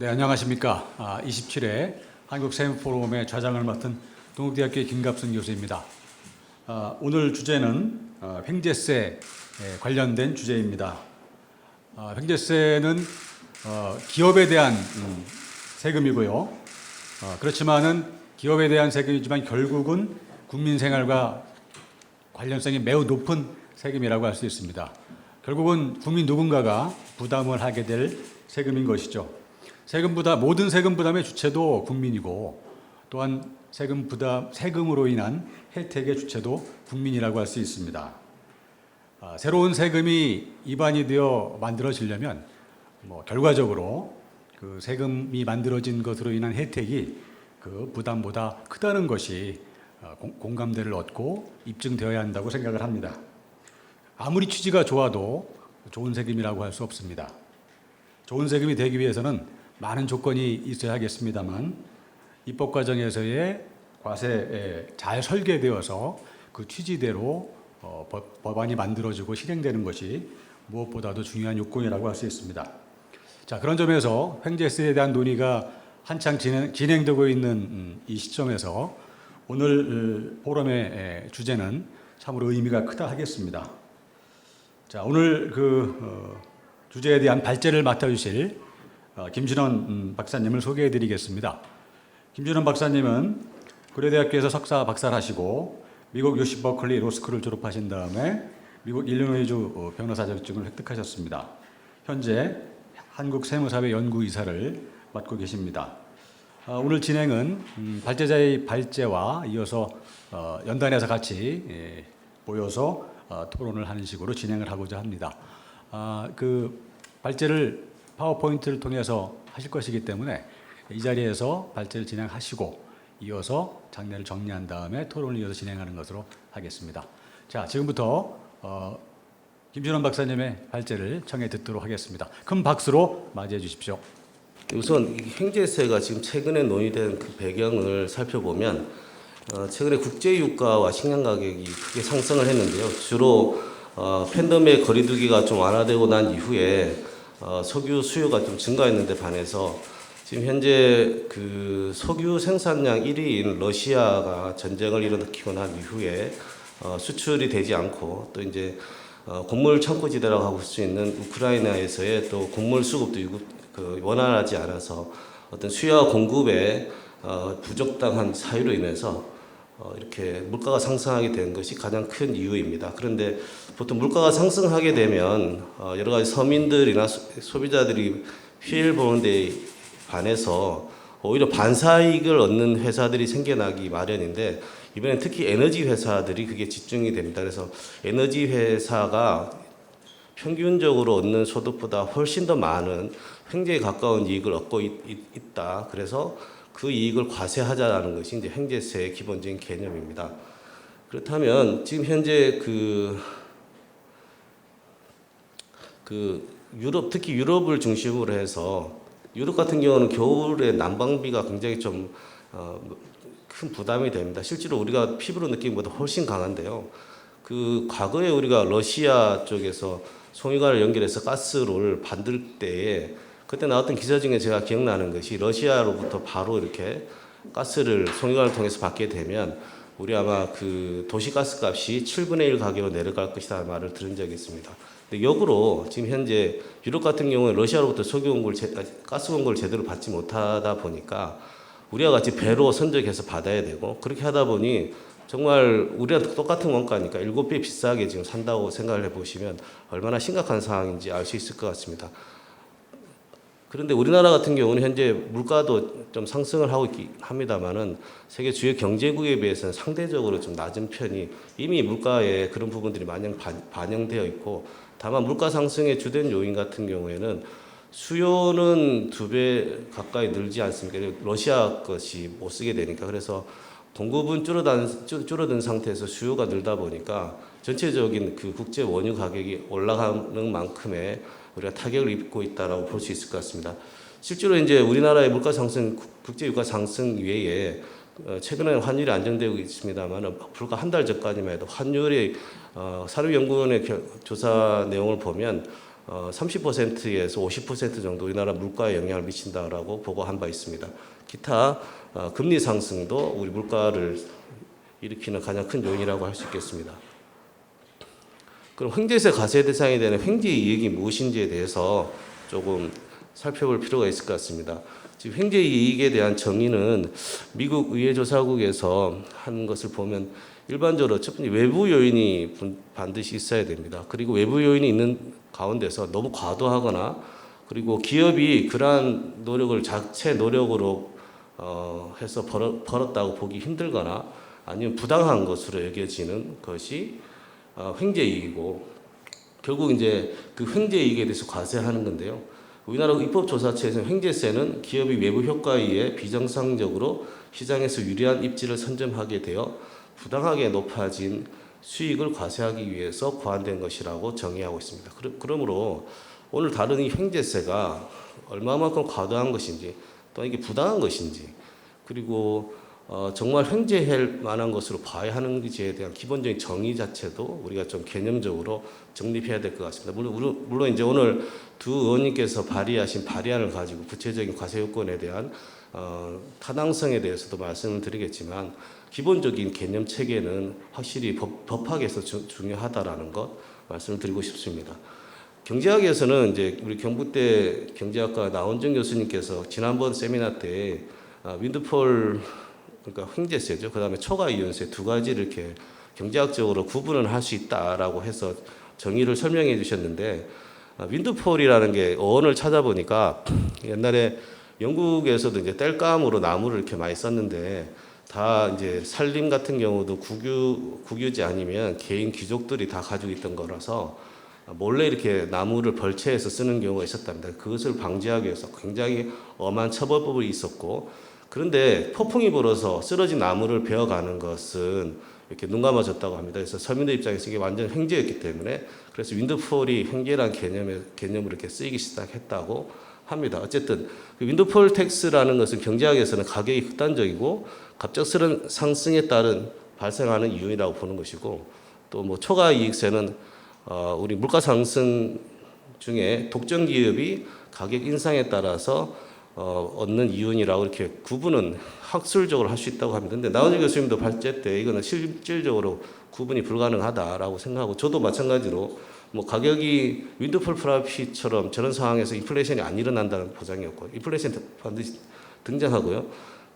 네, 안녕하십니까. 27회 한국세무포럼의 좌장을 맡은 동국대학교의 김갑순 교수입니다. 오늘 주제는 횡재세 관련된 주제입니다. 횡재세는 기업에 대한 세금이고요. 그렇지만은 기업에 대한 세금이지만 결국은 국민 생활과 관련성이 매우 높은 세금이라고 할 수 있습니다. 결국은 국민 누군가가 부담을 하게 될 세금인 것이죠. 모든 세금 부담의 주체도 국민이고, 또한 세금으로 인한 혜택의 주체도 국민이라고 할 수 있습니다. 새로운 세금이 입안이 되어 만들어지려면 결과적으로 그 세금이 만들어진 것으로 인한 혜택이 그 부담보다 크다는 것이 공감대를 얻고 입증되어야 한다고 생각을 합니다. 아무리 취지가 좋아도 좋은 세금이라고 할 수 없습니다. 좋은 세금이 되기 위해서는 많은 조건이 있어야 하겠습니다만, 입법 과정에서의 과세에 잘 설계되어서 그 취지대로 법안이 만들어지고 실행되는 것이 무엇보다도 중요한 요건이라고 할 수 있습니다. 자, 그런 점에서 횡재세에 대한 논의가 한창 진행되고 있는 이 시점에서 오늘 포럼의 주제는 참으로 의미가 크다 하겠습니다. 자, 오늘 주제에 대한 발제를 맡아주실 김준원 박사님을 소개해 드리겠습니다. 김준원 박사님은 고려대학교에서 석사 박사를 하시고 미국 UC 버클리 로스쿨을 졸업하신 다음에 미국 일리노이주 변호사 자격증을 획득하셨습니다. 현재 한국세무사회 연구이사를 맡고 계십니다. 오늘 진행은 발제자의 발제와 이어서 연단해서 같이 모여서 토론을 하는 식으로 진행을 하고자 합니다. 그 발제를 파워포인트를 통해서 하실 것이기 때문에 이 자리에서 발제를 진행하시고 이어서 장례를 정리한 다음에 토론을 이어서 진행하는 것으로 하겠습니다. 자, 지금부터 김준원 박사님의 발제를 청해 듣도록 하겠습니다. 큰 박수로 맞이해 주십시오. 우선 횡재세가 지금 최근에 논의된 그 배경을 살펴보면 최근에 국제유가와 식량 가격이 크게 상승을 했는데요. 주로 팬데믹 거리두기가 좀 완화되고 난 이후에 석유 수요가 좀 증가했는데 반해서 지금 현재 그 석유 생산량 1위인 러시아가 전쟁을 일으키고 난 이후에 수출이 되지 않고, 또 이제 곡물 창고지대라고 할 수 있는 우크라이나에서의 또 곡물 수급도 원활하지 않아서 어떤 수요와 공급의 부적당한 사유로 인해서 이렇게 물가가 상승하게 된 것이 가장 큰 이유입니다. 그런데 보통 물가가 상승하게 되면 여러 가지 서민들이나 소비자들이 피해를 보는 데 반해서 오히려 반사이익을 얻는 회사들이 생겨나기 마련인데, 이번엔 특히 에너지 회사들이 그게 집중이 됩니다. 그래서 에너지 회사가 평균적으로 얻는 소득보다 훨씬 더 많은 횡재에 가까운 이익을 얻고 있다. 그래서 그 이익을 과세하자라는 것이 이제 횡재세의 기본적인 개념입니다. 그렇다면 지금 현재 유럽, 특히 유럽을 중심으로 해서 유럽 같은 경우는 겨울에 난방비가 굉장히 좀 큰 부담이 됩니다. 실제로 우리가 피부로 느끼는 것보다 훨씬 강한데요. 과거에 우리가 러시아 쪽에서 송유관을 연결해서 가스를 받을 때에 그때 나왔던 기사 중에 제가 기억나는 것이, 러시아로부터 바로 이렇게 가스를 송유관을 통해서 받게 되면 우리 아마 도시가스 값이 7분의 1 가격으로 내려갈 것이라는 말을 들은 적이 있습니다. 근데 역으로 지금 현재 유럽 같은 경우는 러시아로부터 가스 공급을 제대로 받지 못하다 보니까 우리와 같이 배로 선적해서 받아야 되고, 그렇게 하다 보니 정말 우리랑 똑같은 원가니까 7배 비싸게 지금 산다고 생각을 해보시면 얼마나 심각한 상황인지 알 수 있을 것 같습니다. 그런데 우리나라 같은 경우는 현재 물가도 좀 상승을 하고 있긴 합니다만은 세계 주요 경제국에 비해서는 상대적으로 좀 낮은 편이, 이미 물가에 그런 부분들이 많이 반영되어 있고, 다만 물가 상승의 주된 요인 같은 경우에는 수요는 2배 가까이 늘지 않습니까? 러시아 것이 못 쓰게 되니까. 그래서 공급은 줄어든 상태에서 수요가 늘다 보니까 전체적인 국제 원유 가격이 올라가는 만큼의 우리가 타격을 입고 있다라고 볼 수 있을 것 같습니다. 실제로 이제 우리나라의 물가 상승, 국제 유가 상승 외에 최근에 환율이 안정되고 있습니다만, 불과 한 달 전까지만 해도 환율이 산업연구원의 조사 내용을 보면 30%에서 50% 정도 우리나라 물가에 영향을 미친다라고 보고한 바 있습니다. 기타 금리 상승도 우리 물가를 일으키는 가장 큰 요인이라고 할 수 있겠습니다. 그럼 횡재세 과세 대상이 되는 횡재 이익이 무엇인지에 대해서 조금 살펴볼 필요가 있을 것 같습니다. 지금 횡재 이익에 대한 정의는 미국 의회조사국에서 한 것을 보면 일반적으로 첫 번째 외부 요인이 반드시 있어야 됩니다. 그리고 외부 요인이 있는 가운데서 너무 과도하거나 그리고 기업이 그러한 노력을 자체 노력으로 해서 벌었다고 보기 힘들거나 아니면 부당한 것으로 여겨지는 것이 횡재이익이고 결국 이제 그 횡재이익에 대해서 과세하는 건데요. 우리나라 입법조사처에서는 횡재세는 기업이 외부 효과에 의해 비정상적으로 시장에서 유리한 입지를 선점하게 되어 부당하게 높아진 수익을 과세하기 위해서 고안된 것이라고 정의하고 있습니다. 그러므로 오늘 다룬 이 횡재세가 얼마만큼 과도한 것인지 또 이게 부당한 것인지 그리고 정말 횡재할 만한 것으로 봐야 하는지에 대한 기본적인 정의 자체도 우리가 좀 개념적으로 정립해야 될 것 같습니다. 물론 이제 오늘 두 의원님께서 발의하신 발의안을 가지고 구체적인 과세 요건에 대한 타당성에 대해서도 말씀을 드리겠지만 기본적인 개념 체계는 확실히 법학에서 중요하다라는 것 말씀을 드리고 싶습니다. 경제학에서는 이제 우리 경북대 경제학과 나원정 교수님께서 지난번 세미나 때 윈드폴 그러니까 횡재세죠. 그다음에 초과 이윤세 두 가지를 이렇게 경제학적으로 구분을 할 수 있다라고 해서 정의를 설명해 주셨는데 윈드폴이라는 게 어원을 찾아보니까 옛날에 영국에서도 이제 땔감으로 나무를 이렇게 많이 썼는데 다 이제 산림 같은 경우도 국유지 아니면 개인 귀족들이 다 가지고 있던 거라서 몰래 이렇게 나무를 벌채해서 쓰는 경우가 있었답니다. 그것을 방지하기 위해서 굉장히 엄한 처벌법이 있었고 그런데 폭풍이 불어서 쓰러진 나무를 베어가는 것은 이렇게 눈 감아줬다고 합니다. 그래서 서민들 입장에서 이게 완전 횡재였기 때문에 그래서 윈드폴이 횡재라는 개념으로 이렇게 쓰이기 시작했다고 합니다. 어쨌든 그 윈드폴 텍스라는 것은 경제학에서는 가격이 극단적이고 갑작스런 상승에 따른 발생하는 이윤이라고 보는 것이고 또 뭐 초과 이익세는 우리 물가 상승 중에 독점 기업이 가격 인상에 따라서 얻는 이윤이라고 이렇게 구분은 학술적으로 할 수 있다고 합니다. 근데 나원희 교수님도 발제 때 이거는 실질적으로 구분이 불가능하다라고 생각하고 저도 마찬가지로 뭐 가격이 윈드폴 프라핏처럼 저런 상황에서 인플레이션이 안 일어난다는 보장이 없고 인플레이션 반드시 등장하고요.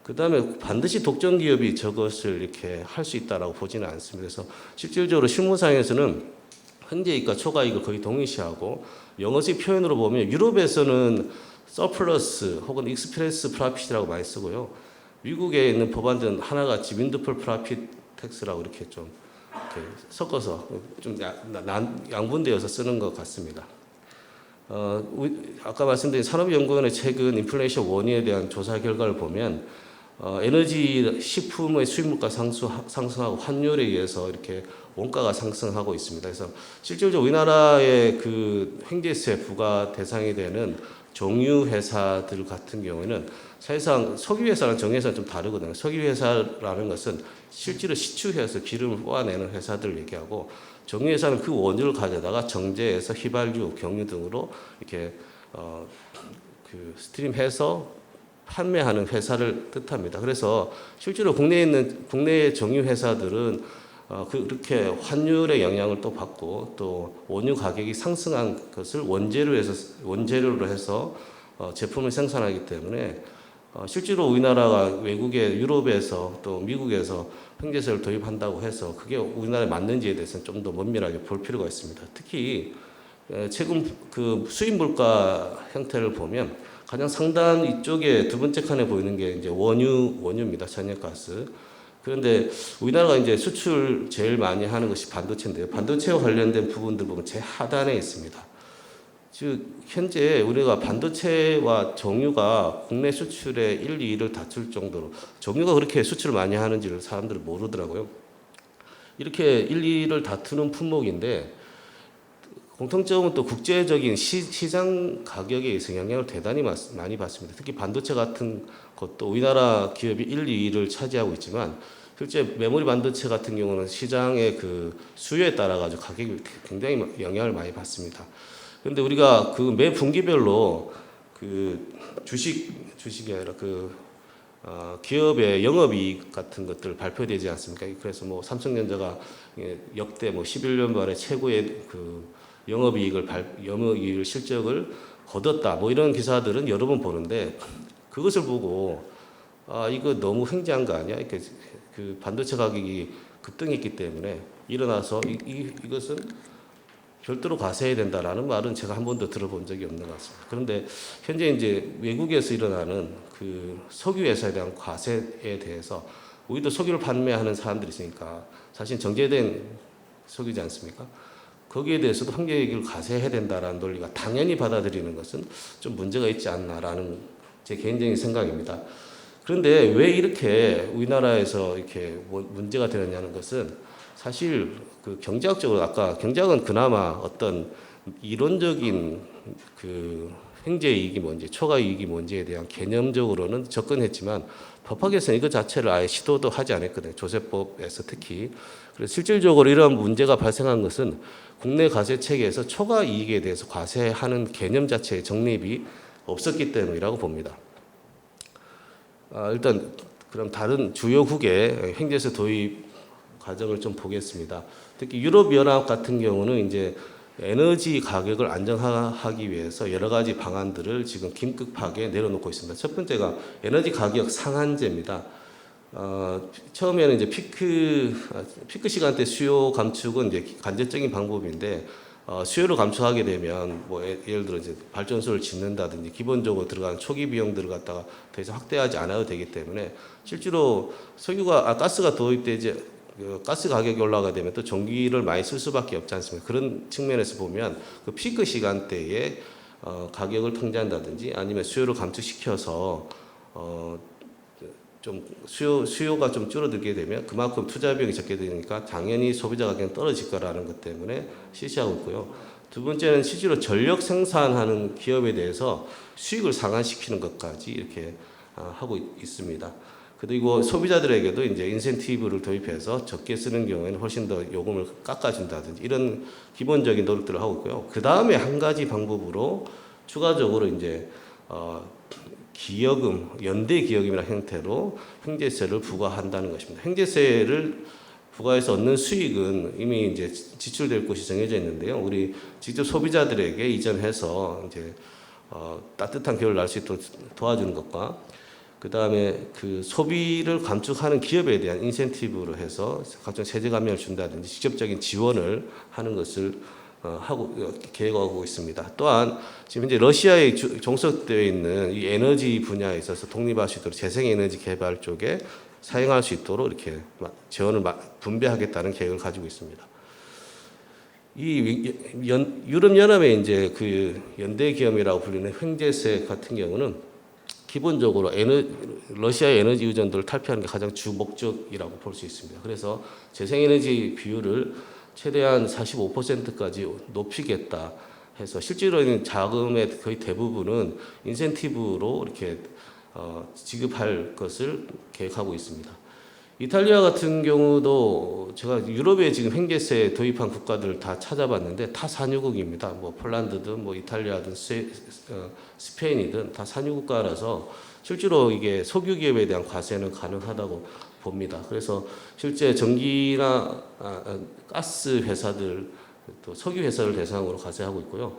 그다음에 반드시 독점 기업이 저것을 이렇게 할 수 있다라고 보지는 않습니다. 그래서 실질적으로 실무상에서는 횡재이익과 초과이익을 거의 동일시하고 영어식 표현으로 보면 유럽에서는 서플러스 혹은 익스프레스 프라핏이라고 많이 쓰고요. 미국에 있는 법안들은 하나같이 윈드폴 프라핏 텍스라고 이렇게 좀 이렇게 섞어서 좀 양분되어서 쓰는 것 같습니다. 아까 말씀드린 산업연구원의 최근 인플레이션 원인에 대한 조사 결과를 보면 에너지, 식품의 수입물가 상승하고 환율에 의해서 이렇게 원가가 상승하고 있습니다. 그래서 실질적으로 우리나라의 그 횡재세 부과 대상이 되는 정유 회사들 같은 경우에는 사실상 석유 회사랑 정유 회사는 좀 다르거든요. 석유 회사라는 것은 실제로 시추해서 기름을 뽑아내는 회사들을 얘기하고 정유 회사는 그 원유를 가져다가 정제해서 휘발유, 경유 등으로 이렇게 그 스트림해서 판매하는 회사를 뜻합니다. 그래서 실제로 국내에 있는 국내의 정유 회사들은 그렇게 환율의 영향을 또 받고 또 원유 가격이 상승한 것을 원재료로 해서 제품을 생산하기 때문에 실제로 우리나라가 외국의 유럽에서 또 미국에서 횡재세를 도입한다고 해서 그게 우리나라에 맞는지에 대해서는 좀 더 면밀하게 볼 필요가 있습니다. 특히 최근 그 수입 물가 형태를 보면 가장 상단 이쪽에 두 번째 칸에 보이는 게 이제 원유입니다. 천연가스. 그런데 우리나라가 이제 수출 제일 많이 하는 것이 반도체인데요. 반도체와 관련된 부분들 보면 제 하단에 있습니다. 즉 현재 우리가 반도체와 정유가 국내 수출의 1, 2위를 다툴 정도로 정유가 그렇게 수출을 많이 하는지를 사람들은 모르더라고요. 이렇게 1, 2위를 다투는 품목인데 공통점은 또 국제적인 시장 가격에 의해서 영향을 대단히 많이 받습니다. 특히 반도체 같은 것도 우리나라 기업이 1, 2위를 차지하고 있지만 실제 메모리 반도체 같은 경우는 시장의 그 수요에 따라 가지고 가격이 굉장히 영향을 많이 받습니다. 그런데 우리가 그 매 분기별로 그 주식이 아니라 기업의 영업이익 같은 것들 발표되지 않습니까? 그래서 뭐 삼성전자가 역대 뭐 11년 만에 최고의 그 영업이익을 실적을 거뒀다. 뭐 이런 기사들은 여러 번 보는데 그것을 보고 이거 너무 횡재한 거 아니야? 이렇게 그 반도체 가격이 급등했기 때문에 일어나서 이것은 별도로 과세해야 된다라는 말은 제가 한 번도 들어본 적이 없는 것 같습니다. 그런데 현재 이제 외국에서 일어나는 그 석유 회사에 대한 과세에 대해서 우리도 석유를 판매하는 사람들이 있으니까 사실 정제된 석유지 않습니까? 거기에 대해서도 환경이익을 과세해야 된다라는 논리가 당연히 받아들이는 것은 좀 문제가 있지 않나라는 제 개인적인 생각입니다. 그런데 왜 이렇게 우리나라에서 이렇게 문제가 되느냐는 것은 사실 그 경제학적으로 아까 경제학은 그나마 어떤 이론적인 그 횡재이익이 뭔지 초과이익이 뭔지에 대한 개념적으로는 접근했지만 법학에서는 이거 자체를 아예 시도도 하지 않았거든요. 조세법에서 특히. 그래서 실질적으로 이런 문제가 발생한 것은 국내 과세 체계에서 초과이익에 대해서 과세하는 개념 자체의 정립이 없었기 때문이라고 봅니다. 일단 그럼 다른 주요국의 횡재세 도입 과정을 좀 보겠습니다. 특히 유럽연합 같은 경우는 이제 에너지 가격을 안정화하기 위해서 여러 가지 방안들을 지금 긴급하게 내려놓고 있습니다. 첫 번째가 에너지 가격 상한제입니다. 처음에는 이제 피크 시간대 수요 감축은 이제 간접적인 방법인데 수요를 감축하게 되면 뭐 예를 들어 이제 발전소를 짓는다든지 기본적으로 들어가는 초기 비용들을 갖다가 더 이상 확대하지 않아도 되기 때문에 실제로 가스가 도입되지 가스 가격이 올라가게 되면 또 전기를 많이 쓸 수밖에 없지 않습니까? 그런 측면에서 보면 그 피크 시간대에 가격을 통제한다든지 아니면 수요를 감축시켜서 좀 수요가 좀 줄어들게 되면 그만큼 투자 비용이 적게 되니까 당연히 소비자 가격은 떨어질 거라는 것 때문에 실시하고 있고요. 두 번째는 실제로 전력 생산하는 기업에 대해서 수익을 상환시키는 것까지 이렇게 하고 있습니다. 그리고 소비자들에게도 이제 인센티브를 도입해서 적게 쓰는 경우에는 훨씬 더 요금을 깎아준다든지 이런 기본적인 노력들을 하고 있고요. 그 다음에 한 가지 방법으로 추가적으로 이제 기여금, 연대 기여금이라는 형태로 횡재세를 부과한다는 것입니다. 횡재세를 부과해서 얻는 수익은 이미 이제 지출될 곳이 정해져 있는데요. 우리 직접 소비자들에게 이전해서 이제 따뜻한 겨울 날 수 있도록 도와주는 것과 그 다음에 그 소비를 감축하는 기업에 대한 인센티브로 해서 각종 세제 감면을 준다든지 직접적인 지원을 하는 것을 계획하고 있습니다. 또한 지금 이제 러시아에 종속되어 있는 이 에너지 분야에 있어서 독립할 수 있도록 재생에너지 개발 쪽에 사용할 수 있도록 이렇게 지원을 분배하겠다는 계획을 가지고 있습니다. 이 유럽연합의 이제 그 연대기금이라고 불리는 횡재세 같은 경우는 기본적으로 러시아의 에너지 의존도를 탈피하는 게 가장 주 목적이라고 볼 수 있습니다. 그래서 재생에너지 비율을 최대한 45%까지 높이겠다 해서 실제로는 자금의 거의 대부분은 인센티브로 이렇게 지급할 것을 계획하고 있습니다. 이탈리아 같은 경우도 제가 유럽에 지금 횡재세 도입한 국가들 다 찾아봤는데 다 산유국입니다. 뭐 폴란드든 뭐 이탈리아든 스페인이든 다 산유국가라서 실제로 이게 석유 기업에 대한 과세는 가능하다고 봅니다. 그래서 실제 전기나 가스 회사들 또 석유 회사를 대상으로 과세하고 있고요.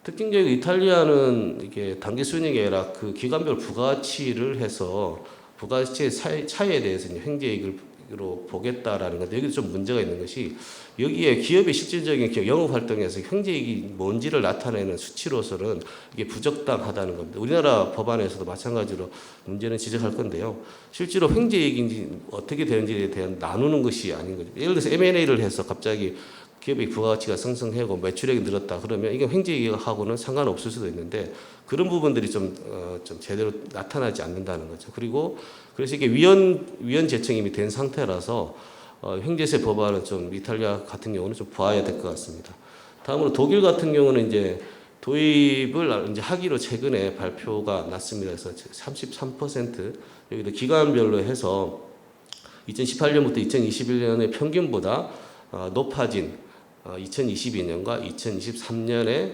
특징적으로 이탈리아는 이게 단기 순이익이 아니라 그 기간별 부가치를 해서 부가치의 차이에 대해서 횡재이익으로 보겠다라는 건데 여기 좀 문제가 있는 것이 여기에 기업의 실질적인 영업 활동에서 횡재이익이 뭔지를 나타내는 수치로서는 이게 부적당하다는 겁니다. 우리나라 법안에서도 마찬가지로 문제는 지적할 건데요. 실제로 횡재이익인지 어떻게 되는지에 대한 나누는 것이 아닌 거죠. 예를 들어서 M&A를 해서 갑자기 기업의 부가가치가 상승하고 매출액이 늘었다 그러면 이게 횡재이익하고는 상관없을 수도 있는데 그런 부분들이 좀 제대로 나타나지 않는다는 거죠. 그래서 이게 위헌 제청이 이미 된 상태라서 횡재세 법안은 좀 이탈리아 같은 경우는 좀 봐야 될 것 같습니다. 다음으로 독일 같은 경우는 이제 도입을 이제 하기로 최근에 발표가 났습니다. 그래서 33% 여기도 기간별로 해서 2018년부터 2021년의 평균보다 높아진 2022년과 2023년에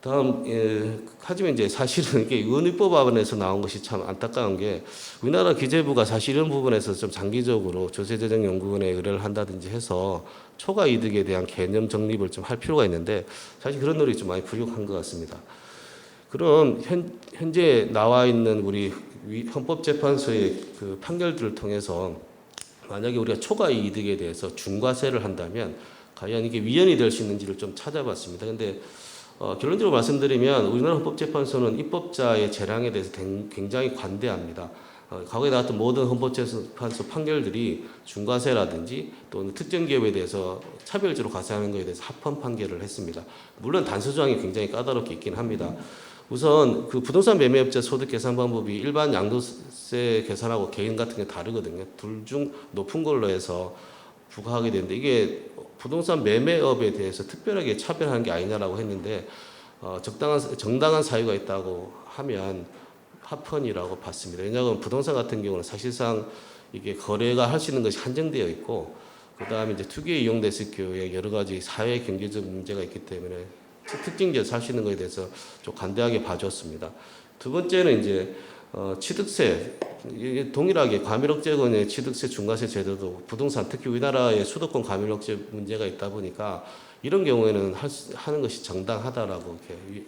다음, 하지만 이제 사실은 이게 의원입법안에서 나온 것이 참 안타까운 게 우리나라 기재부가 사실 이런 부분에서 좀 장기적으로 조세재정연구원에 의뢰를 한다든지 해서 초과 이득에 대한 개념 정립을 좀 할 필요가 있는데 사실 그런 노력이 좀 많이 부족한 것 같습니다. 그럼 현재 나와 있는 우리 헌법재판소의 그 판결들을 통해서 만약에 우리가 초과 이득에 대해서 중과세를 한다면 과연 이게 위헌이 될 수 있는지를 좀 찾아봤습니다. 근데 결론적으로 말씀드리면 우리나라 헌법재판소는 입법자의 재량에 대해서 굉장히 관대합니다. 과거에 나왔던 모든 헌법재판소 판결들이 중과세라든지 또는 특정 기업에 대해서 차별적으로 과세하는 것에 대해서 합헌 판결을 했습니다. 물론 단서 조항이 굉장히 까다롭게 있긴 합니다. 우선 그 부동산 매매업자 소득 계산 방법이 일반 양도세 계산하고 개인 같은 게 다르거든요. 둘 중 높은 걸로 해서 부과하게 되는데 이게 부동산 매매업에 대해서 특별하게 차별하는 게 아니냐라고 했는데 정당한 사유가 있다고 하면 합헌이라고 봤습니다. 왜냐하면 부동산 같은 경우는 사실상 이게 거래가 할 수 있는 것이 한정되어 있고 그 다음에 이제 투기에 이용됐을 경우에 여러 가지 사회 경제적 문제가 있기 때문에 특정 지역에서 할 수 있는 것에 대해서 좀 관대하게 봐줬습니다. 두 번째는 이제 취득세, 동일하게 과밀억제권의 취득세 중과세 제도도 부동산 특히 우리나라의 수도권 과밀억제 문제가 있다 보니까 이런 경우에는 하는 것이 정당하다라고 이렇게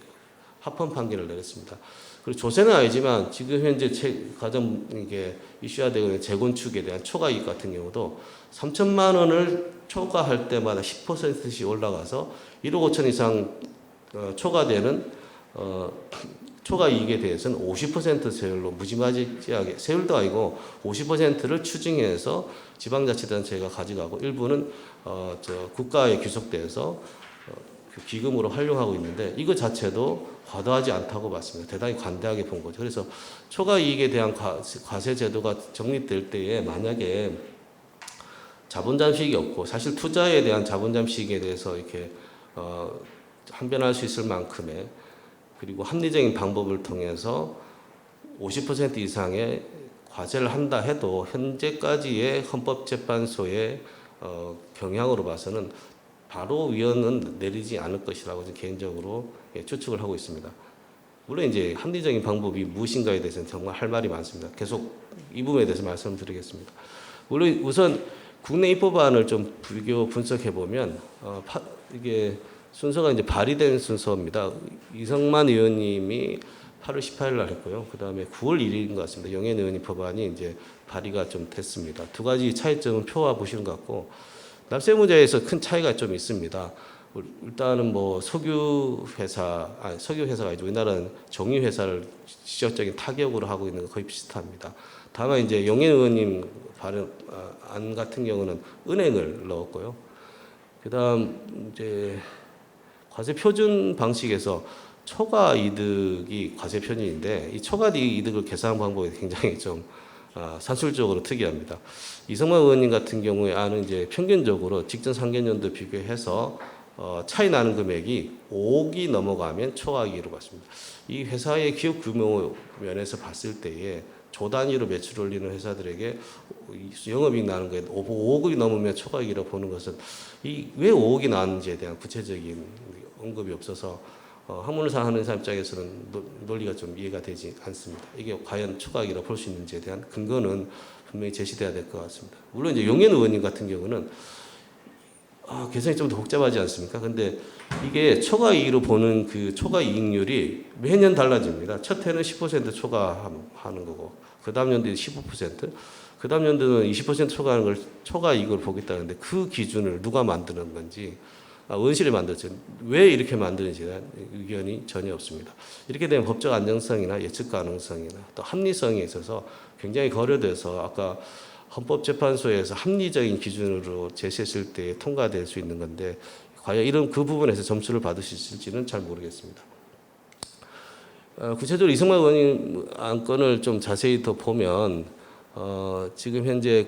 합헌 판결을 내렸습니다. 그리고 조세는 아니지만 지금 현재 가장 이게 이슈화되고 있는 재건축에 대한 초과이익 같은 경우도 3천만 원을 초과할 때마다 10%씩 올라가서 1억 5천 이상 초과되는 초과 이익에 대해서는 50% 세율로 무지막지하게 세율도 아니고 50%를 추징해서 지방자치단체가 가져가고 일부는 국가에 귀속돼서 그 기금으로 활용하고 있는데 이거 자체도 과도하지 않다고 봤습니다. 대단히 관대하게 본 거죠. 그래서 초과 이익에 대한 과세 제도가 정립될 때에 만약에 자본 잠식이 없고 사실 투자에 대한 자본 잠식에 대해서 이렇게 항변할 수 있을 만큼의 그리고 합리적인 방법을 통해서 50% 이상의 과세를 한다 해도 현재까지의 헌법재판소의 경향으로 봐서는 바로 위헌은 내리지 않을 것이라고 개인적으로 추측을 하고 있습니다. 물론 이제 합리적인 방법이 무엇인가에 대해서는 정말 할 말이 많습니다. 계속 이 부분에 대해서 말씀드리겠습니다. 물론 우선 국내 입법안을 좀 비교 분석해 보면 이게 순서가 이제 발의된 순서입니다. 이성만 의원님이 8월 18일 날 했고요. 그 다음에 9월 1일인 것 같습니다. 영현 의원님 법안이 이제 발의가 좀 됐습니다. 두 가지 차이점은 표와 보시는 것 같고 납세 문제에서 큰 차이가 좀 있습니다. 일단은 뭐 석유 회사가 아니죠. 우리나라는 정유 회사를 지적적인 타격으로 하고 있는 거 거의 비슷합니다. 다만 이제 영현 의원님 안 같은 경우는 은행을 넣었고요. 그다음 이제 과세 표준 방식에서 초과 이득이 과세 표준인데 이 초과 이득을 계산하는 방법이 굉장히 좀 산술적으로 특이합니다. 이성만 의원님 같은 경우에 안은 이제 평균적으로 직전 상계년도 비교해서 차이 나는 금액이 5억이 넘어가면 초과이익으로 봤습니다. 이 회사의 기업 규모 면에서 봤을 때에 조 단위로 매출 올리는 회사들에게 영업이익 나는 거에 5억이 넘으면 초과이익이라고 보는 것은 왜 5억이 나왔는지에 대한 구체적인 언급이 없어서 학문을 하는 사람 입장에서는 논리가 좀 이해가 되지 않습니다. 이게 과연 초과이익이라고 볼 수 있는지에 대한 근거는 분명히 제시돼야 될 것 같습니다. 물론 이제 용현 의원님 같은 경우는 계산이 좀 더 복잡하지 않습니까? 근데 이게 초과이익으로 보는 그 초과이익률이 매년 달라집니다. 첫 해는 10% 초과하는 거고, 그 다음 연도에 15%, 그 다음 연도는 20% 초과하는 걸 초과이익을 보겠다는데 그 기준을 누가 만드는 건지 원실이 만들었죠. 왜 이렇게 만드는지에 대한 의견이 전혀 없습니다. 이렇게 되면 법적 안정성이나 예측 가능성이나 또 합리성에 있어서 굉장히 거려돼서 아까 헌법재판소에서 합리적인 기준으로 제시했을 때 통과될 수 있는 건데 과연 이런 그 부분에서 점수를 받을 수 있을지는 잘 모르겠습니다. 구체적으로 이성만 의원님 안건을 좀 자세히 더 보면 지금 현재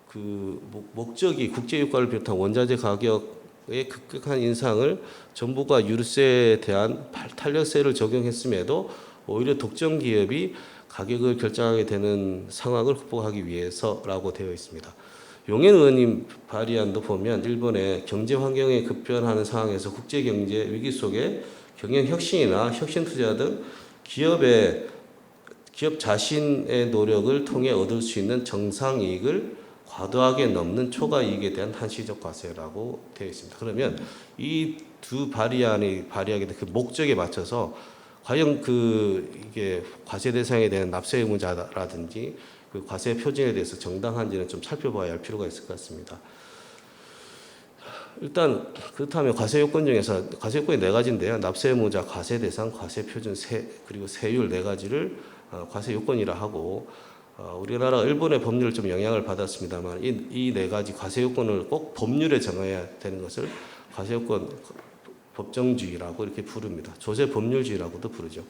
그 목적이 국제유가를 비롯한 원자재 가격의 급격한 인상을 정부가 유류세에 대한 탄력세를 적용했음에도 오히려 독점 기업이 가격을 결정하게 되는 상황을 극복하기 위해서라고 되어 있습니다. 용현 의원님 발의안도 보면 일본의 경제 환경에 급변하는 상황에서 국제 경제 위기 속에 경영 혁신이나 혁신 투자 등 기업 자신의 노력을 통해 얻을 수 있는 정상 이익을 과도하게 넘는 초과 이익에 대한 한시적 과세라고 되어 있습니다. 그러면 이 두 발의안이 발의하게 된 그 목적에 맞춰서 과연 이게 과세 대상에 대한 납세 의무자라든지 그 과세 표준에 대해서 정당한지는 좀 살펴봐야 할 필요가 있을 것 같습니다. 일단 그렇다면 과세 요건 중에서 과세 요건이 네 가지인데요. 납세 의무자, 과세 대상, 과세 표준, 그리고 세율 네 가지를 과세 요건이라 하고 우리나라가 일본의 법률을 좀 영향을 받았습니다만 이 네 가지 과세 요건을 꼭 법률에 정해야 되는 것을 과세 요건 법정주의라고 이렇게 부릅니다. 조세 법률주의라고도 부르죠.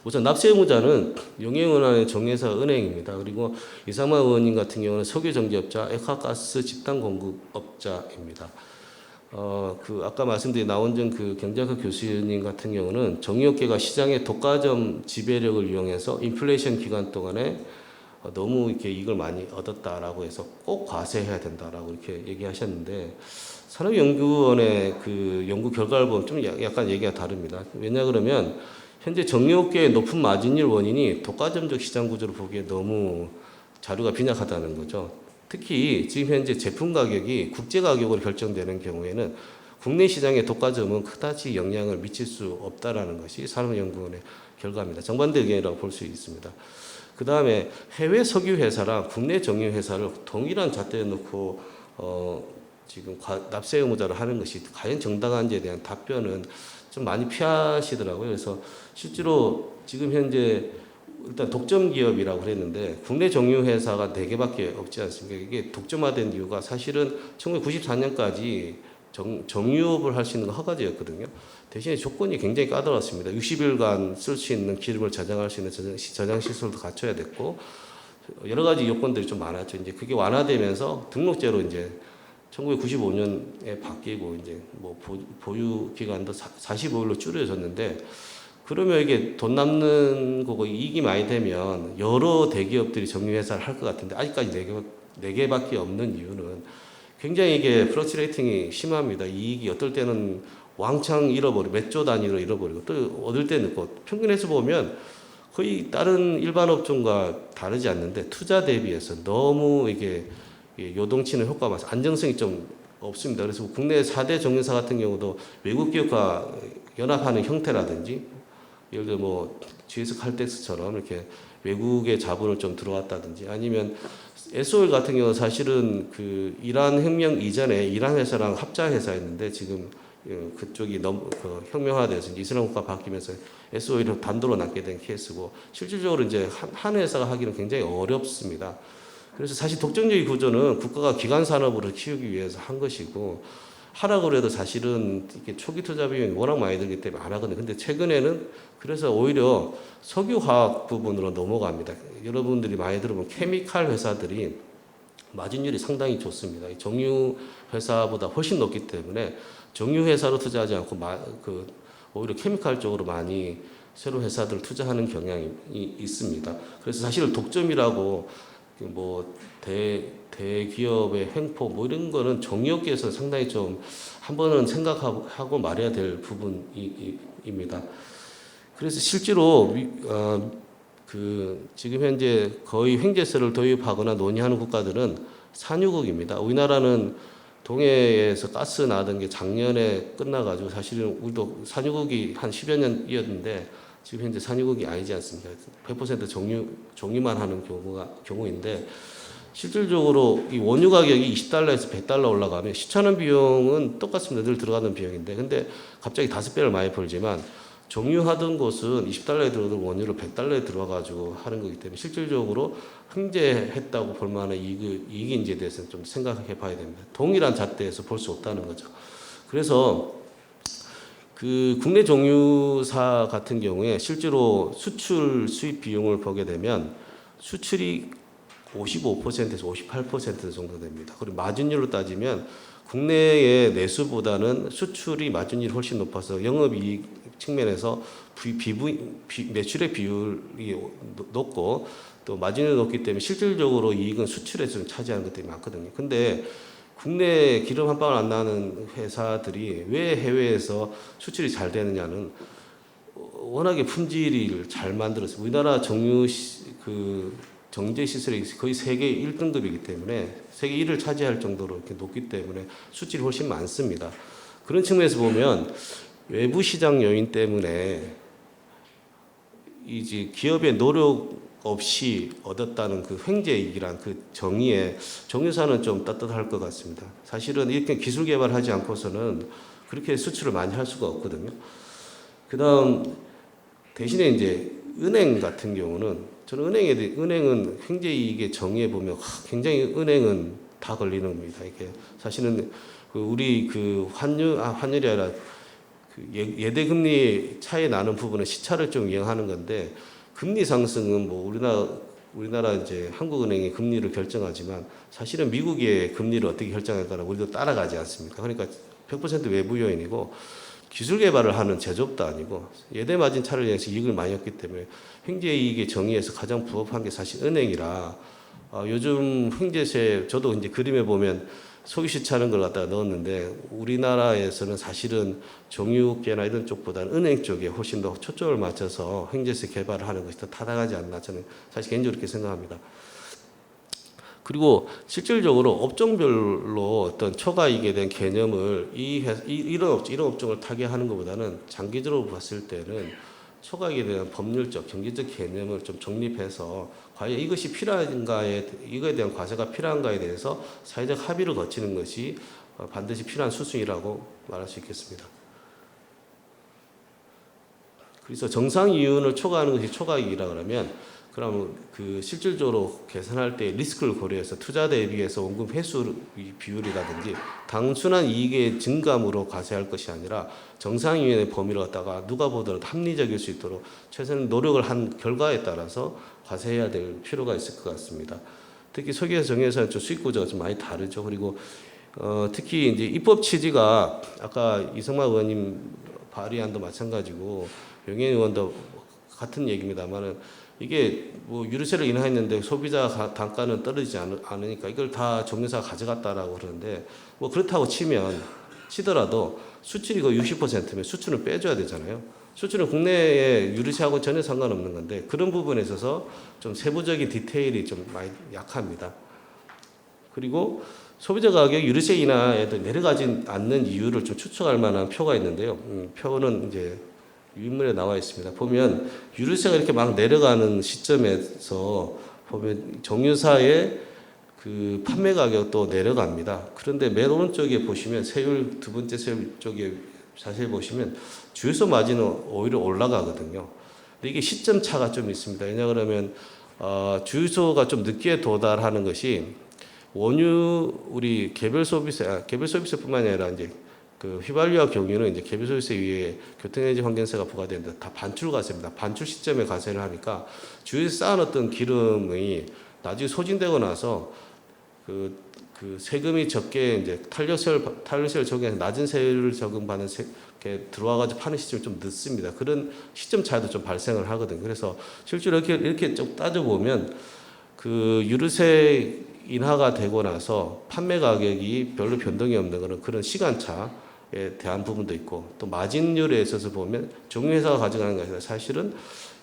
우선 납세 의무자는 용해은행의 정회사 은행입니다. 그리고 이상만 의원님 같은 경우는 석유정제업자, 액화가스 집단 공급업자입니다. 아까 말씀드린 나원정 경제학과 교수님 같은 경우는 정유업계가 시장의 독과점 지배력을 이용해서 인플레이션 기간 동안에 너무 이렇게 이익을 많이 얻었다라고 해서 꼭 과세해야 된다라고 이렇게 얘기하셨는데 산업연구원의 연구 결과를 보면 좀 약간 얘기가 다릅니다. 왜냐 그러면 현재 정유업계의 높은 마진율 원인이 독과점적 시장 구조를 보기에 너무 자료가 빈약하다는 거죠. 특히 지금 현재 제품 가격이 국제 가격으로 결정되는 경우에는 국내 시장의 독과점은 그다지 영향을 미칠 수 없다라는 것이 산업연구원의 결과입니다. 정반대 의견이라고 볼 수 있습니다. 그 다음에 해외 석유 회사랑 국내 정유 회사를 동일한 잣대에 놓고 지금 납세 의무자를 하는 것이 과연 정당한지에 대한 답변은 좀 많이 피하시더라고요. 그래서 실제로 지금 현재 일단 독점 기업이라고 그랬는데 국내 정유 회사가 4개밖에 없지 않습니까? 이게 독점화된 이유가 사실은 1994년까지 정유업을 할 수 있는 허가제였거든요. 대신에 조건이 굉장히 까다로웠습니다. 60일간 쓸 수 있는 기름을 저장할 수 있는 저장 시설도 갖춰야 됐고 여러 가지 요건들이 좀 많았죠. 이제 그게 완화되면서 등록제로 이제 1995년에 바뀌고 이제 뭐 보유 기간도 45일로 줄여졌는데 그러면 이게 돈 남는 거고 이익이 많이 되면 여러 대기업들이 정유회사를 할 것 같은데 아직까지 4개밖에 없는 이유는 굉장히 이게 플러스레이팅이 심합니다. 이익이 어떨 때는 왕창 잃어버리고 몇 조 단위로 잃어버리고 또 얻을 때는 있고 평균해서 보면 거의 다른 일반 업종과 다르지 않는데 투자 대비해서 너무 이게 요동치는 효과가 많아서 안정성이 좀 없습니다. 그래서 국내 4대 정유사 같은 경우도 외국 기업과 연합하는 형태라든지 예를 들어 뭐 GS 칼텍스처럼 이렇게 외국의 자본을 좀 들어왔다든지 아니면 SOL 같은 경우는 사실은 이란 혁명 이전에 이란 회사랑 합자 회사였는데 지금 그쪽이 너무 혁명화돼서 이슬람 국가 바뀌면서 SOL을 단독으로 남게 된 케이스고 실질적으로 이제 한 회사가 하기는 굉장히 어렵습니다. 그래서 사실 독점적인 구조는 국가가 기간 산업으로 키우기 위해서 한 것이고 하라고 해도 사실은 이게 초기 투자 비용이 워낙 많이 들기 때문에 안 하거든요. 근데 최근에는 그래서 오히려 석유화학 부분으로 넘어갑니다. 여러분들이 많이 들어본 케미칼 회사들이 마진율이 상당히 좋습니다. 정유 회사보다 훨씬 높기 때문에 정유 회사로 투자하지 않고 오히려 케미칼 쪽으로 많이 새로운 회사들 투자하는 경향이 있습니다. 그래서 사실 독점이라고 뭐 대기업의 횡포 뭐 이런 거는 정유업계에서 상당히 좀 한 번은 생각하고 말해야 될 부분입니다. 그래서 실제로 지금 현재 거의 횡재세를 도입하거나 논의하는 국가들은 산유국입니다. 우리나라는 동해에서 가스 나던 게 작년에 끝나가지고 사실은 우리도 산유국이 한 10여 년이었는데 지금 현재 산유국이 아니지 않습니까? 100% 정유만 하는 경우인데 실질적으로 이 원유 가격이 20달러에서 100달러 올라가면 시천원 비용은 똑같습니다. 늘 들어가는 비용인데 근데 갑자기 5배를 많이 벌지만 정유하던 곳은 20달러에 들어도 원유를 100달러에 들어가가지고 하는 거기 때문에 실질적으로 횡재했다고 볼 만한 이익인지에 대해서는 좀 생각해 봐야 됩니다. 동일한 잣대에서 볼 수 없다는 거죠. 그래서 국내 정유사 같은 경우에 실제로 수출 수입 비용을 보게 되면 수출이 55%에서 58% 정도 됩니다. 그리고 마진율로 따지면 국내의 내수보다는 수출이 마진율이 훨씬 높아서 영업이익 측면에서 매출의 비율이 높고 또 마진율이 높기 때문에 실질적으로 이익은 수출에서 좀 차지하는 것들이 많거든요. 근데 국내 기름 한 방울 안 나는 회사들이 왜 해외에서 수출이 잘 되느냐는 워낙에 품질을 잘 만들었어요. 우리나라 그 정제 시설이 거의 세계 1등급이기 때문에 세계 1위를 차지할 정도로 이렇게 높기 때문에 수출이 훨씬 많습니다. 그런 측면에서 보면 외부 시장 요인 때문에 이제 기업의 노력 없이 얻었다는 그 횡재이익이란 그 정의에 정유사는 좀 따뜻할 것 같습니다. 사실은 이렇게 기술 개발하지 않고서는 그렇게 수출을 많이 할 수가 없거든요. 그다음 대신에 이제 은행 같은 경우는 저는 은행은 횡재이익의 정의에 보면 굉장히 은행은 다 걸리는 겁니다. 이게 사실은 그 우리 그 환율이 아니라 그 예대 금리 차이 나는 부분은 시차를 좀 이용하는 건데 금리 상승은 뭐 우리나라 이제 한국은행이 금리를 결정하지만 사실은 미국의 금리를 어떻게 결정하에 따라 우리도 따라가지 않습니까? 그러니까 100% 외부 요인이고 기술 개발을 하는 제조업도 아니고 예대 마진 차를 위해서 이익을 많이 얻기 때문에 횡재이익의 정의에서 가장 부합한 게 사실 은행이라 요즘 횡재세 저도 이제 그림에 보면 소유시차는 걸 갖다가 넣었는데 우리나라에서는 사실은 정유업계나 이런 쪽보다는 은행 쪽에 훨씬 더 초점을 맞춰서 횡재세 개발을 하는 것이 더 타당하지 않나 저는 사실 개인적으로 그렇게 생각합니다. 그리고 실질적으로 업종별로 어떤 초과이익에 대한 개념을 이런 업종을 타개하는 것보다는 장기적으로 봤을 때는 초과이익에 대한 법률적, 경제적 개념을 좀 정립해서 과연 이것이 필요한가에 이거에 대한 과세가 필요한가에 대해서 사회적 합의를 거치는 것이 반드시 필요한 수순이라고 말할 수 있겠습니다. 그래서 정상 이윤을 초과하는 것이 초과이익이라 그러면 그러면 그 실질적으로 계산할 때 리스크를 고려해서 투자 대비해서 원금 회수 비율이라든지 단순한 이익의 증감으로 과세할 것이 아니라 정상이윤의 범위를 갖다가 누가 보더라도 합리적일 수 있도록 최선의 노력을 한 결과에 따라서 과세해야 될 필요가 있을 것 같습니다. 특히 소기업 정유회사는 좀 수익 구조가 좀 많이 다르죠. 그리고 특히 이제 입법 취지가 아까 이성만 의원님 발의안도 마찬가지고 영현 의원도 같은 얘기입니다만은 이게 뭐 유류세를 인하했는데 소비자 단가는 떨어지지 않으니까 이걸 다 정유사가 가져갔다라고 그러는데 뭐 그렇다고 치더라도 수출이 거의 60%면 수출은 빼줘야 되잖아요. 수출은 국내의 유류세하고 전혀 상관없는 건데 그런 부분에 있어서 좀 세부적인 디테일이 좀 많이 약합니다. 그리고 소비자 가격 유류세 인하에도 내려가지 않는 이유를 좀 추측할 만한 표가 있는데요. 표는 이제 윗물에 나와 있습니다. 보면 유류세가 이렇게 막 내려가는 시점에서 보면 정유사의 그 판매 가격도 내려갑니다. 그런데 맨 오른쪽에 보시면 세율 두 번째 세율 쪽에 자세히 보시면 주유소 마진은 오히려 올라가거든요. 근데 이게 시점 차가 좀 있습니다. 왜냐 그러면 주유소가 좀 늦게 도달하는 것이 원유 우리 개별 소비세뿐만이 아니라 이제 그 휘발유와 경유는 이제 개별 소비세 위에 교통에너지 환경세가 부과되는데 다 반출과세입니다. 반출 시점에 과세를 하니까 주유소에 쌓아놨던 기름이 나중에 소진되고 나서 그 세금이 적게 이제 탄력세율 적용해서 낮은 세율을 적용받는 이렇게 들어와가지고 파는 시점이 좀 늦습니다. 그런 시점 차이도 좀 발생을 하거든요. 그래서 실제로 이렇게 좀 따져보면 그 유류세 인하가 되고 나서 판매 가격이 별로 변동이 없는 그런 시간차에 대한 부분도 있고 또 마진율에 있어서 보면 정유회사가 가져가는 것이 아니라 사실은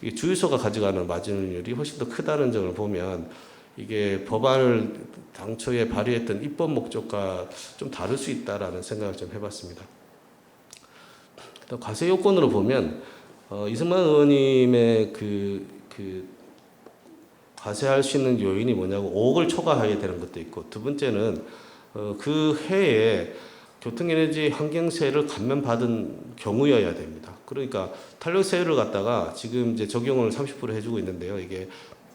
이게 주유소가 가져가는 마진율이 훨씬 더 크다는 점을 보면 이게 법안을 당초에 발의했던 입법 목적과 좀 다를 수 있다라는 생각을 좀 해봤습니다. 또 과세 요건으로 보면 이승만 의원님의 과세할 수 있는 요인이 뭐냐고 5억을 초과해야 되는 것도 있고 두 번째는 그 해에 교통에너지 환경세를 감면받은 경우여야 됩니다. 그러니까 탄력세율을 갖다가 지금 이제 적용을 30% 해주고 있는데요. 이게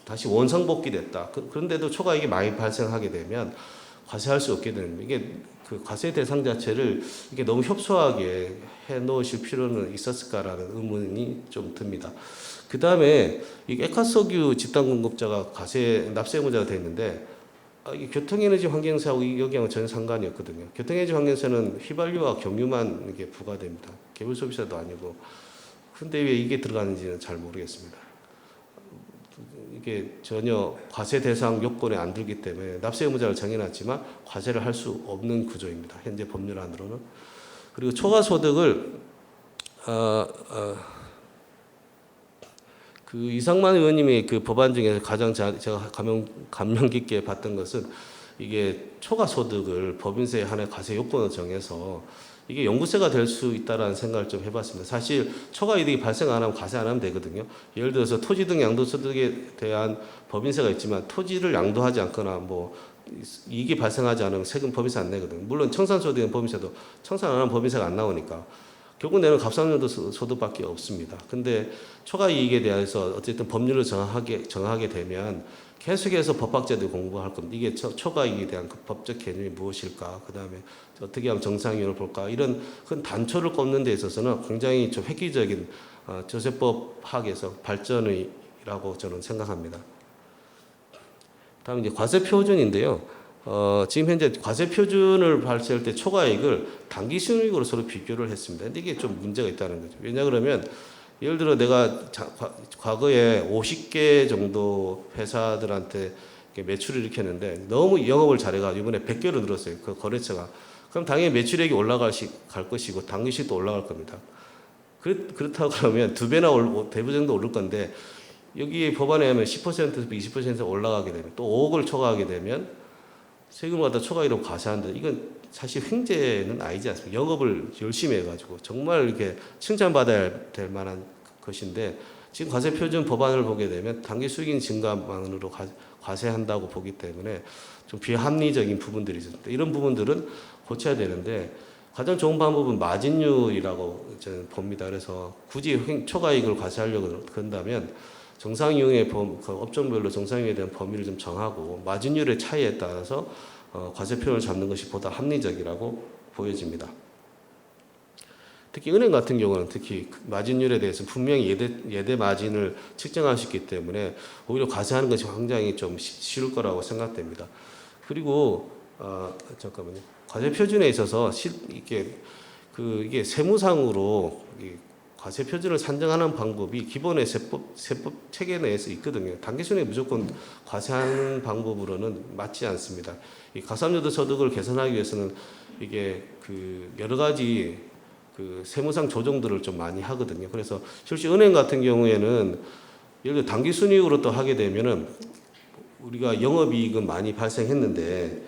다시 원상복귀됐다. 그런데도 초과이익이 많이 발생하게 되면 과세할 수 없게 되는 이게 그 과세 대상 자체를 이게 너무 협소하게 해 놓으실 필요는 있었을까라는 의문이 좀 듭니다. 그 다음에 이 액화석유 집단 공급자가 과세 납세의무자가 되어 있는데 이게 교통에너지 환경세하고 여기하고 전혀 상관이 없거든요. 교통에너지 환경세는 휘발유와 경유만 이게 부과됩니다. 개별 소비세도 아니고. 그런데 왜 이게 들어가는지는 잘 모르겠습니다. 이게 전혀 과세 대상 요건에 안 들기 때문에 납세 의무자를 정해놨지만 과세를 할 수 없는 구조입니다. 현재 법률안으로는. 그리고 초과 소득을 그 이상만 의원님이 그 법안 중에서 가장 제가 감명 깊게 봤던 것은 이게 초과 소득을 법인세에 한해 과세 요건을 정해서 이게 연구세가 될 수 있다라는 생각을 좀 해봤습니다. 사실 초과 이득이 발생 안 하면 과세 안 하면 되거든요. 예를 들어서 토지 등 양도소득에 대한 법인세가 있지만 토지를 양도하지 않거나 뭐 이익이 발생하지 않으면 세금 법인세 안 내거든요. 물론 청산소득은 법인세도 청산 안 하면 법인세가 안 나오니까 결국 내는 값상여도 소득밖에 없습니다. 근데 초과 이익에 대해서 어쨌든 법률을 정하게 되면 계속해서 법학자들 공부할 겁니다. 이게 초과 이익에 대한 그 법적 개념이 무엇일까? 그 다음에 어떻게 하면 정상이익을 볼까? 이런 큰 단초를 꼽는 데 있어서는 굉장히 좀 획기적인 조세법 학에서 발전이라고 저는 생각합니다. 다음 이제 과세 표준인데요. 지금 현재 과세 표준을 발표할 때 초과이익을 단기 순이익으로 서로 비교를 했습니다. 근데 이게 좀 문제가 있다는 거죠. 왜냐 그러면 예를 들어 내가 과거에 50개 정도 회사들한테 매출을 일으켰는데 너무 영업을 잘해가지고 이번에 100개로 늘었어요. 그 거래처가. 그럼 당연히 매출액이 갈 것이고 당기수익도 올라갈 겁니다. 그렇다고 그러면 2배나 대부 정도 오를 건데 여기 법안에 하면 10%에서 20% 올라가게 되면 또 5억을 초과하게 되면 세금을 갖다 초과이익으로 과세한다. 이건 사실 횡재는 아니지 않습니까? 영업을 열심히 해가지고 정말 이렇게 칭찬받아야 될 만한 것인데 지금 과세 표준 법안을 보게 되면 단기 수익인 증가만으로 과세한다고 보기 때문에 좀 비합리적인 부분들이 있습니다. 이런 부분들은 고쳐야 되는데 가장 좋은 방법은 마진율이라고 저는 봅니다. 그래서 굳이 초과이익을 과세하려고 한다면 정상이용의 그 업종별로 정상이용에 대한 범위를 좀 정하고 마진율의 차이에 따라서 과세표를 잡는 것이 보다 합리적이라고 보여집니다. 특히 은행 같은 경우는 특히 마진율에 대해서 분명히 예대 마진을 측정할 수 있기 때문에 오히려 과세하는 것이 굉장히 좀 쉬울 거라고 생각됩니다. 그리고 잠깐만요. 과세 표준에 있어서 이게 세무상으로 과세 표준을 산정하는 방법이 기본의 세법 체계 내에서 있거든요. 단기순에 무조건 과세하는 방법으로는 맞지 않습니다. 이 가산유도 소득을 개선하기 위해서는 이게 그 여러 가지 그 세무상 조정들을 좀 많이 하거든요. 그래서 실제 은행 같은 경우에는 예를 들어 단기순이익으로 또 하게 되면은 우리가 영업이익은 많이 발생했는데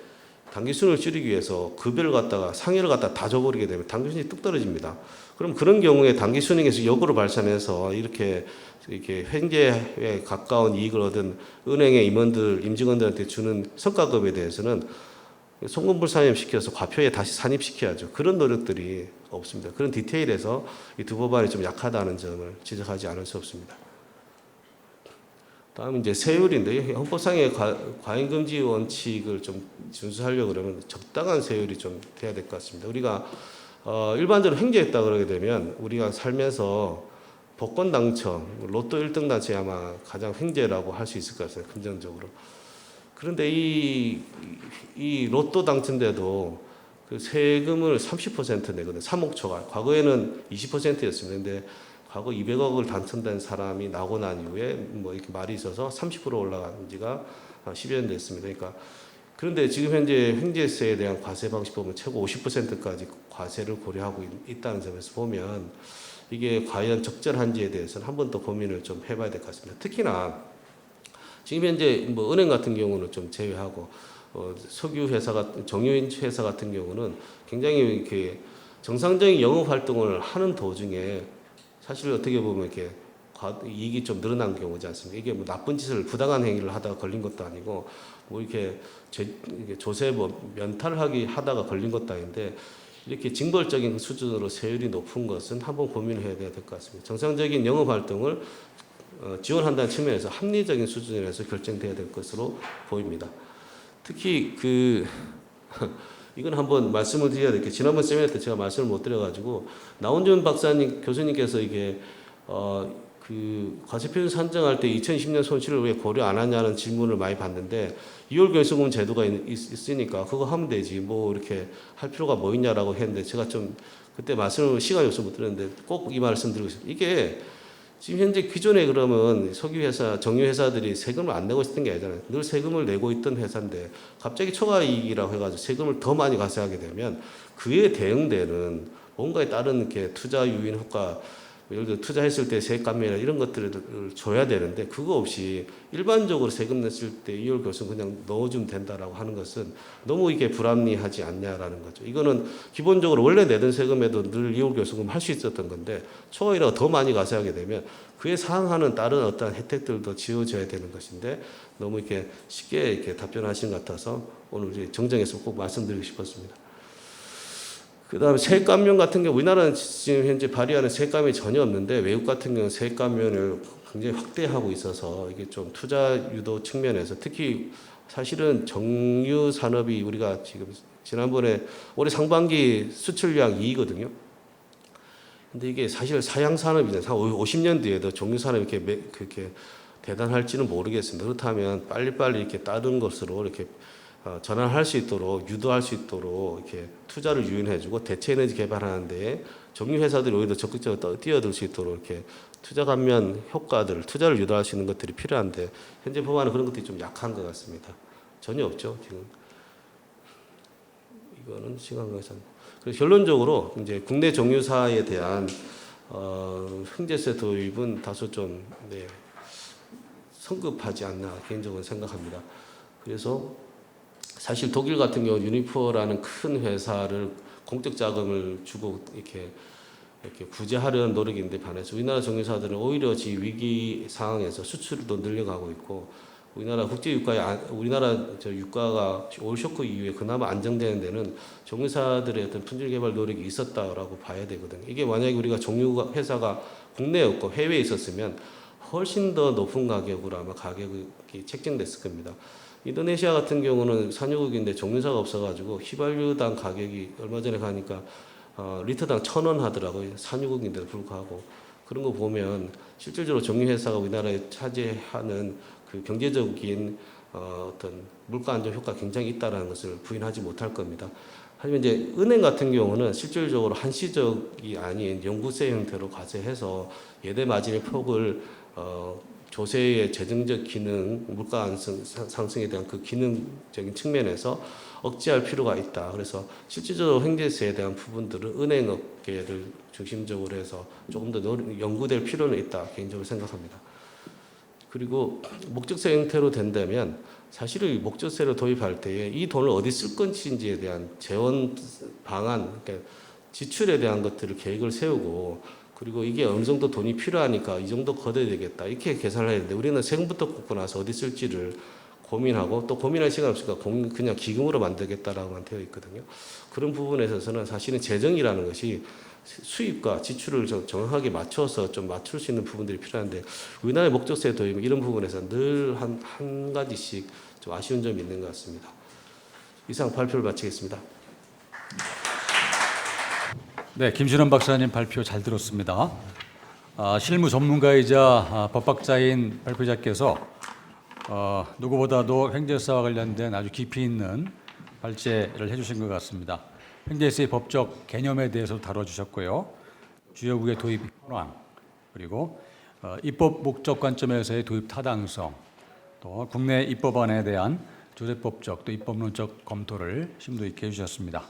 단기순을 줄이기 위해서 급여를 갖다가 상여를 갖다가 다 줘버리게 되면 단기순이 뚝 떨어집니다. 그럼 그런 경우에 단기순이익에서 역으로 발산해서 이렇게 횡재에 가까운 이익을 얻은 은행의 임직원들한테 주는 성과급에 대해서는 송금불산입 시켜서 과표에 다시 산입시켜야죠. 그런 노력들이 없습니다. 그런 디테일에서 이 두 법안이 좀 약하다는 점을 지적하지 않을 수 없습니다. 다음 이제 세율인데 헌법상의 과잉금지 원칙을 좀 준수하려고 그러면 적당한 세율이 좀 돼야 될 것 같습니다. 우리가 일반적으로 횡재했다 그러게 되면 우리가 살면서 복권 당첨, 로또 1등 당첨이 아마 가장 횡재라고 할 수 있을 것 같아요. 금전적으로. 그런데 이 로또 당첨돼도 그 세금을 30% 내거든요. 3억 초과. 과거에는 20%였습니다. 근데 과거 200억을 당첨된 사람이 나고 난 이후에 뭐 이렇게 말이 있어서 30% 올라간 지가 10여 년 됐습니다. 그러니까 그런데 지금 현재 횡재세에 대한 과세 방식 보면 최고 50%까지 과세를 고려하고 있다는 점에서 보면 이게 과연 적절한지에 대해서는 한 번 더 고민을 좀 해봐야 될 것 같습니다. 특히나 지금 현재 뭐 은행 같은 경우는 좀 제외하고 석유 회사 정유인 회사 같은 경우는 굉장히 이렇게 정상적인 영업 활동을 하는 도중에 사실 어떻게 보면 이렇게 이익이 좀 늘어난 경우지 않습니까? 이게 뭐 나쁜 짓을 부당한 행위를 하다가 걸린 것도 아니고 뭐 이렇게 조세 뭐 면탈하기 하다가 걸린 것도 아닌데 이렇게 징벌적인 수준으로 세율이 높은 것은 한번 고민을 해야 될 것 같습니다. 정상적인 영업 활동을 지원한다는 측면에서 합리적인 수준에서 결정돼야 될 것으로 보입니다. 특히 이건 한번 말씀을 드려야 될 게 지난번 세미나 때 제가 말씀을 못 드려가지고 나온준 교수님께서 이게 그 과세표준 산정할 때 2020년 손실을 왜 고려 안 하냐는 질문을 많이 받는데 2월 결손금 제도가 있으니까 그거 하면 되지 뭐 이렇게 할 필요가 뭐 있냐라고 했는데 제가 좀 그때 시간이 없어서 못 드렸는데 꼭 이 말씀 드리고 싶습니다. 이게 지금 현재 기존에 그러면 석유회사, 정유회사들이 세금을 안 내고 있었던 게 아니잖아요. 늘 세금을 내고 있던 회사인데 갑자기 초과이익이라고 해가지고 세금을 더 많이 과세하게 되면 그에 대응되는 뭔가에 따른 이렇게 투자 유인 효과, 예를 들어 투자했을 때 세액 감면이나 이런 것들을 줘야 되는데 그거 없이 일반적으로 세금 냈을 때 이율 교수 그냥 넣어주면 된다라고 하는 것은 너무 이게 불합리하지 않냐라는 거죠. 이거는 기본적으로 원래 내던 세금에도 늘 이율 교수금 할 수 있었던 건데 초과이라고 더 많이 과세하게 되면 그에 상응하는 다른 어떤 혜택들도 지어져야 되는 것인데 너무 이렇게 쉽게 이렇게 답변하신 것 같아서 오늘 우리 정정해서 꼭 말씀드리고 싶었습니다. 그다음에 세액 감면 같은 경우 우리나라는 지금 현재 발의하는 세액 감면이 전혀 없는데 외국 같은 경우는 세액 감면을 굉장히 확대하고 있어서 이게 좀 투자 유도 측면에서 특히 사실은 정유 산업이 우리가 지금 지난번에 올해 상반기 수출량 2위거든요. 근데 이게 사실 사양 산업이잖아요. 50년 뒤에도 정유 산업이 그렇게 대단할지는 모르겠습니다. 그렇다면 빨리빨리 이렇게 다른 것으로 이렇게 전환할 수 있도록 유도할 수 있도록 이렇게 투자를 유인해주고 대체 에너지 개발하는데 정유 회사들이 오히려 적극적으로 뛰어들 수 있도록 이렇게 투자 감면 효과들을 투자를 유도할 수 있는 것들이 필요한데 현재 법안은 그런 것들이 좀 약한 것 같습니다. 전혀 없죠 지금. 이거는 시간 관계상. 그래서 결론적으로 이제 국내 정유사에 대한 횡재세 도입은 다소 좀 성급하지 않나 개인적으로 생각합니다. 그래서 사실 독일 같은 경우 유니퍼라는 큰 회사를 공적 자금을 주고 이렇게 구제하려는 노력인데 반해서 우리나라 정유사들은 오히려 지 위기 상황에서 수출도 늘려가고 있고 우리나라 국제 유가의 우리나라 유가가 올 쇼크 이후에 그나마 안정되는 데는 정유사들의 어떤 품질 개발 노력이 있었다라고 봐야 되거든요. 이게 만약에 우리가 정유 회사가 국내에 없고 해외에 있었으면 훨씬 더 높은 가격으로 아마 가격이 책정됐을 겁니다. 인도네시아 같은 경우는 산유국인데 정유사가 없어가지고 휘발유당 가격이 얼마 전에 가니까 리터당 1,000원 하더라고요. 산유국인데도 불구하고 그런 거 보면 실질적으로 정유회사가 우리나라에 차지하는 그 경제적인 어떤 물가 안정 효과가 굉장히 있다는 것을 부인하지 못할 겁니다. 하지만 이제 은행 같은 경우는 실질적으로 한시적이 아닌 영구세 형태로 과세해서 예대 마진의 폭을 조세의 재정적 기능, 물가 상승에 대한 그 기능적인 측면에서 억제할 필요가 있다. 그래서 실질적으로 횡재세에 대한 부분들은 은행업계를 중심적으로 해서 조금 더 연구될 필요는 있다. 개인적으로 생각합니다. 그리고 목적세 형태로 된다면 사실은 목적세를 도입할 때에 이 돈을 어디 쓸 건지에 대한 재원 방안, 그러니까 지출에 대한 것들을 계획을 세우고 그리고 이게 어느 정도 돈이 필요하니까 이 정도 걷어야 되겠다 이렇게 계산을 해야 되는데 우리는 세금부터 걷고 나서 어디 쓸지를 고민하고 또 고민할 시간 없으니까 그냥 기금으로 만들겠다라고만 되어 있거든요. 그런 부분에 있어서는 사실은 재정이라는 것이 수입과 지출을 좀 정확하게 맞춰서 좀 맞출 수 있는 부분들이 필요한데 우리나라의 목적세 도입 이런 부분에서 늘 한 가지씩 좀 아쉬운 점이 있는 것 같습니다. 이상 발표를 마치겠습니다. 네, 김신원 박사님 발표 잘 들었습니다. 실무 전문가이자 법학자인 발표자께서 누구보다도 횡재세와 관련된 아주 깊이 있는 발제를 해주신 것 같습니다. 횡재세의 법적 개념에 대해서 다뤄주셨고요. 주요국의 도입 현황, 그리고 입법 목적 관점에서의 도입 타당성, 또 국내 입법안에 대한 조세법적 또 입법론적 검토를 심도 있게 해주셨습니다.